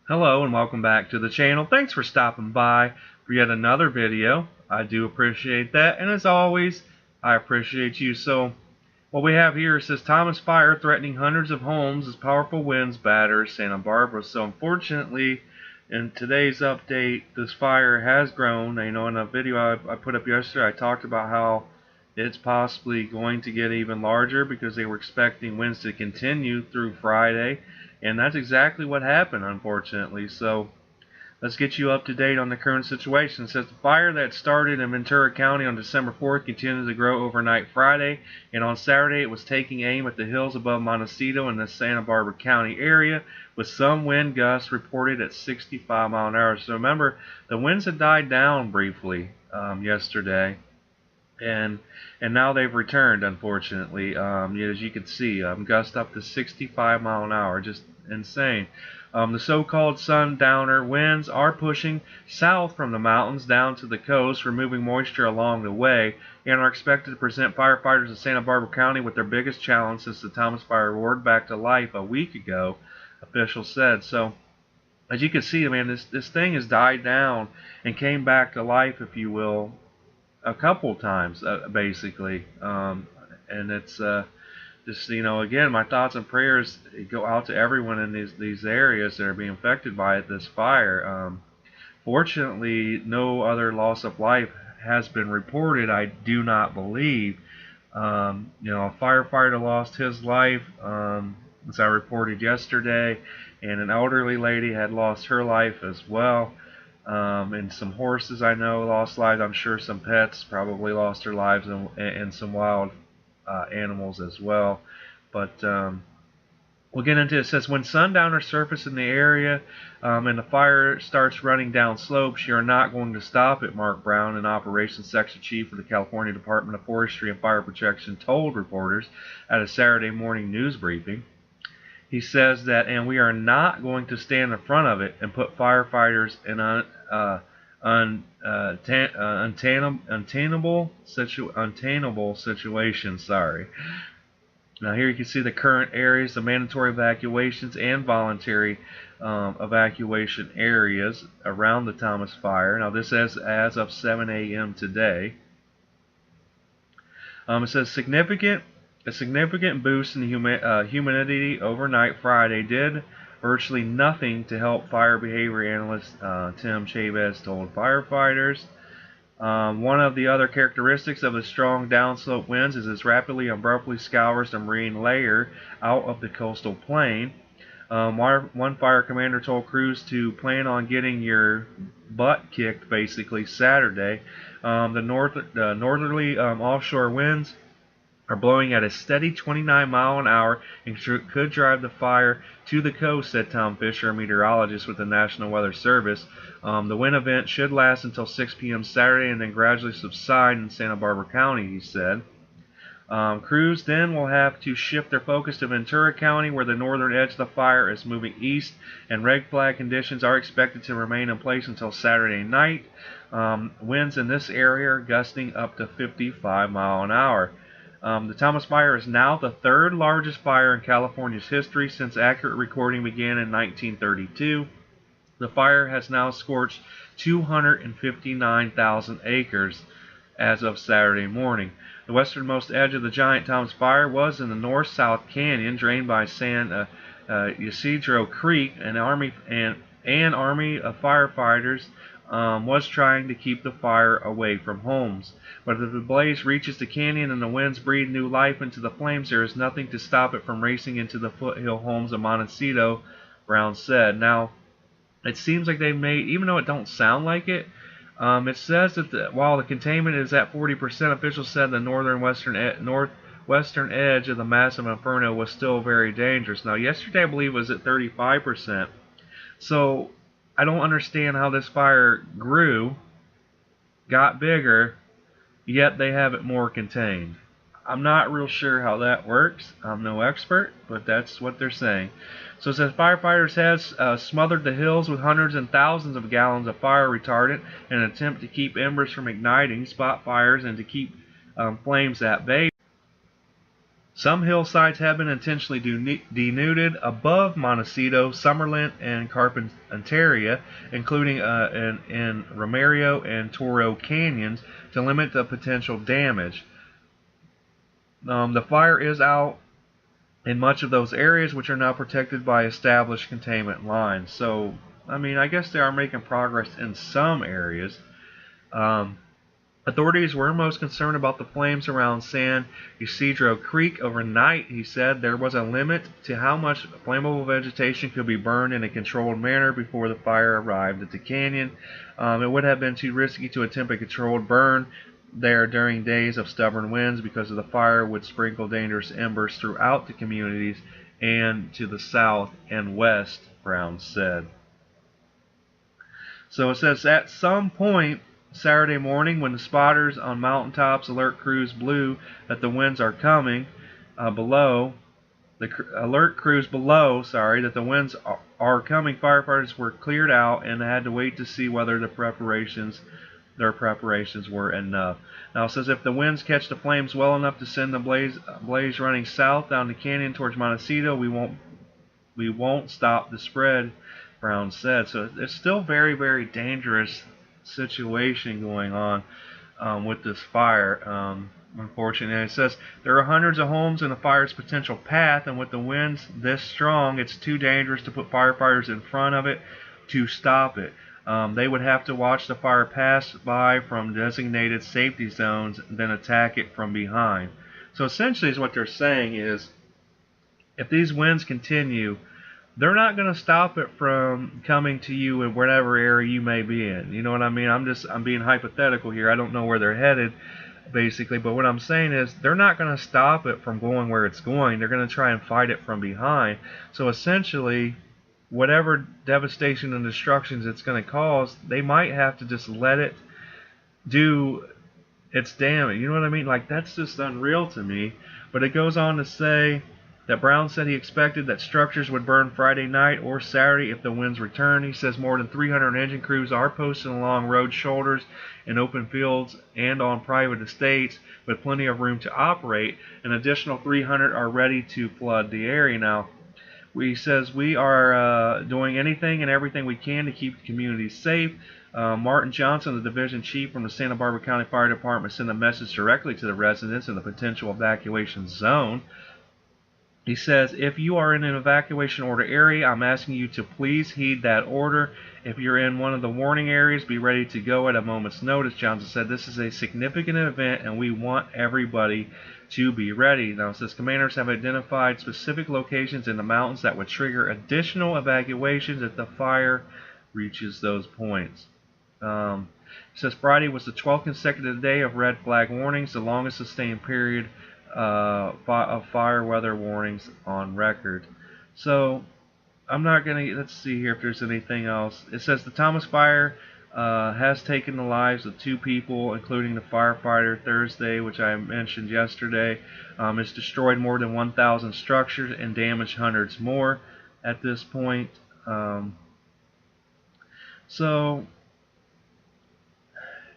Hello and welcome back to the channel. Thanks for stopping by for yet another video. I do appreciate that, and as always, I appreciate you. So what we have here says Thomas fire threatening hundreds of homes as powerful winds batter Santa Barbara. So unfortunately, in today's update, this fire has grown. In a video I put up yesterday, I talked about how it's possibly going to get even larger because they were expecting winds to continue through Friday. And that's exactly what happened, unfortunately. So let's get you up to date on the current situation. It says the fire that started in Ventura County on December 4th continued to grow overnight Friday, and on Saturday it was taking aim at the hills above Montecito in the Santa Barbara County area, with some wind gusts reported at 65 miles an hour. So remember, the winds had died down briefly yesterday. And now they've returned, unfortunately. As you can see, gusts up to 65 miles an hour, just insane. The so-called sundowner winds are pushing south from the mountains down to the coast, removing moisture along the way, and are expected to present firefighters in Santa Barbara County with their biggest challenge since the Thomas fire roared back to life a week ago, officials said. So, as you can see, man, this thing has died down and came back to life, if you will, a couple times, basically. And it's just, again, my thoughts and prayers go out to everyone in these areas that are being affected by this fire. Fortunately, no other loss of life has been reported, I do not believe. A firefighter lost his life, as I reported yesterday, and an elderly lady had lost her life as well. And some horses I know lost lives. I'm sure some pets probably lost their lives, and some wild animals as well. But we'll get into it. It says when sundowners surface in the area and the fire starts running down slopes, you're not going to stop it, Mark Brown, an operations section chief for the California Department of Forestry and Fire Protection, told reporters at a Saturday morning news briefing. He says that, and we are not going to stand in front of it and put firefighters in untenable situations. Sorry. Now here you can see the current areas, the mandatory evacuations and voluntary evacuation areas around the Thomas fire. Now this is as of 7 a.m. today. It says a significant boost in the humidity overnight Friday did virtually nothing to help fire behavior analyst Tim Chavez told firefighters. One of the other characteristics of the strong downslope winds is its rapidly and abruptly scours the marine layer out of the coastal plain. One fire commander told crews to plan on getting your butt kicked basically Saturday. The northerly offshore winds are blowing at a steady 29 miles an hour and could drive the fire to the coast, said Tom Fisher, a meteorologist with the National Weather Service. The wind event should last until 6 p.m. Saturday and then gradually subside in Santa Barbara County, he said. Crews then will have to shift their focus to Ventura County, where the northern edge of the fire is moving east, and red flag conditions are expected to remain in place until Saturday night. Winds in this area are gusting up to 55 miles an hour. The Thomas fire is now the third largest fire in California's history since accurate recording began in 1932. The fire has now scorched 259,000 acres as of Saturday morning. The westernmost edge of the giant Thomas fire was in the north-south canyon drained by San Ysidro Creek. An army of firefighters was trying to keep the fire away from homes. But if the blaze reaches the canyon and the winds breathe new life into the flames, there is nothing to stop it from racing into the foothill homes of Montecito, Brown said. Now, it seems like they may, even though it don't sound like it, it says that while the containment is at 40%, officials said the northwestern edge of the massive inferno was still very dangerous. Now, yesterday I believe it was at 35%. So I don't understand how this fire grew, got bigger, yet they have it more contained. I'm not real sure how that works. I'm no expert, but that's what they're saying. So it says firefighters have smothered the hills with hundreds and thousands of gallons of fire retardant in an attempt to keep embers from igniting, spot fires, and to keep flames at bay. Some hillsides have been intentionally denuded above Montecito, Summerlin, and Carpinteria, including in Romario and Toro canyons, to limit the potential damage. The fire is out in much of those areas, which are now protected by established containment lines. So, I mean, I guess they are making progress in some areas. Authorities were most concerned about the flames around San Isidro Creek overnight. He said there was a limit to how much flammable vegetation could be burned in a controlled manner before the fire arrived at the canyon. It would have been too risky to attempt a controlled burn there during days of stubborn winds, because of the fire would sprinkle dangerous embers throughout the communities and to the south and west, Brown said. So it says at some point Saturday morning, when the spotters on mountaintops alert crews blew that the winds are coming below, that the winds are coming, firefighters were cleared out and had to wait to see whether their preparations were enough. Now it says if the winds catch the flames well enough to send the blaze running south down the canyon towards Montecito, we won't stop the spread, Brown said. So it's still very, very dangerous situation going on with this fire, unfortunately. It says there are hundreds of homes in the fire's potential path, and with the winds this strong, it's too dangerous to put firefighters in front of it to stop it. They would have to watch the fire pass by from designated safety zones, then attack it from behind. So essentially what they're saying is, if these winds continue, they're not going to stop it from coming to you in whatever area you may be in. You know what I mean? I'm being hypothetical here. I don't know where they're headed, basically. But what I'm saying is, they're not going to stop it from going where it's going. They're going to try and fight it from behind. So essentially, whatever devastation and destructions it's going to cause, they might have to just let it do its damage. You know what I mean? Like, that's just unreal to me. But it goes on to say that Brown said he expected that structures would burn Friday night or Saturday if the winds return. He says more than 300 engine crews are posted along road shoulders, in open fields, and on private estates, with plenty of room to operate. An additional 300 are ready to flood the area. Now, he says we are doing anything and everything we can to keep the community safe. Martin Johnson, the division chief from the Santa Barbara County Fire Department, sent a message directly to the residents in the potential evacuation zone. He says, if you are in an evacuation order area, I'm asking you to please heed that order. If you're in one of the warning areas, be ready to go at a moment's notice. Johnson said, this is a significant event and we want everybody to be ready. Now it says commanders have identified specific locations in the mountains that would trigger additional evacuations if the fire reaches those points. It says Friday was the 12th consecutive day of red flag warnings, the longest sustained period of fire weather warnings on record. So I'm not gonna, let's see here if there's anything else. It says the Thomas fire has taken the lives of 2 people, including the firefighter Thursday, which I mentioned yesterday. It's destroyed more than 1,000 structures and damaged hundreds more at this point.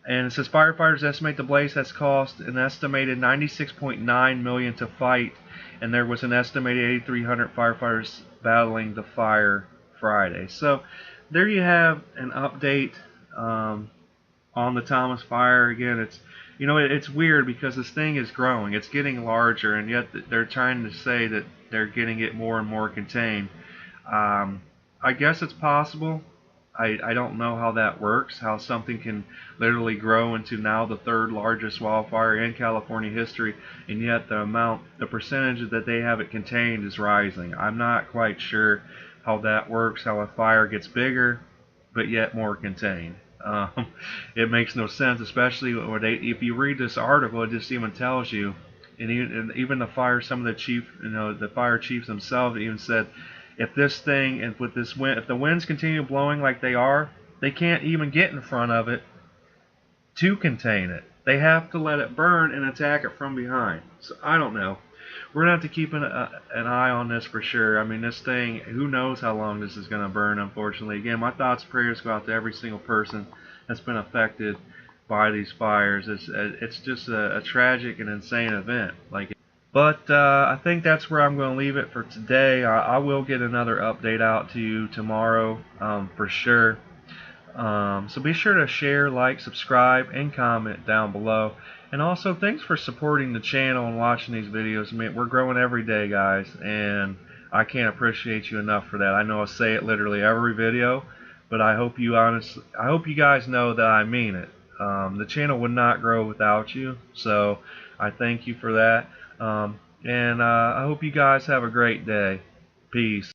And it says firefighters estimate the blaze has cost an estimated $96.9 million to fight, and there was an estimated 8,300 firefighters battling the fire Friday. So there you have an update on the Thomas fire. Again, it's weird because this thing is growing, it's getting larger, and yet they're trying to say that they're getting it more and more contained. I guess it's possible. I don't know how that works, how something can literally grow into now the 3rd largest wildfire in California history, and yet the percentage that they have it contained is rising. I'm not quite sure how that works, how a fire gets bigger but yet more contained. It makes no sense, especially if you read this article, it just even tells you, and even the fire, some of the fire chiefs themselves even said, if the winds continue blowing like they are, they can't even get in front of it to contain it. They have to let it burn and attack it from behind. So I don't know. We're going to have to keep an eye on this for sure. I mean, this thing, who knows how long this is going to burn, unfortunately. Again, my thoughts and prayers go out to every single person that's been affected by these fires. It's just a tragic and insane event. Like, But I think that's where I'm going to leave it for today. I will get another update out to you tomorrow for sure. So be sure to share, like, subscribe, and comment down below. And also, thanks for supporting the channel and watching these videos. I mean, we're growing every day, guys, and I can't appreciate you enough for that. I know I say it literally every video, but I hope you guys know that I mean it. The channel would not grow without you, so I thank you for that. And I hope you guys have a great day. Peace.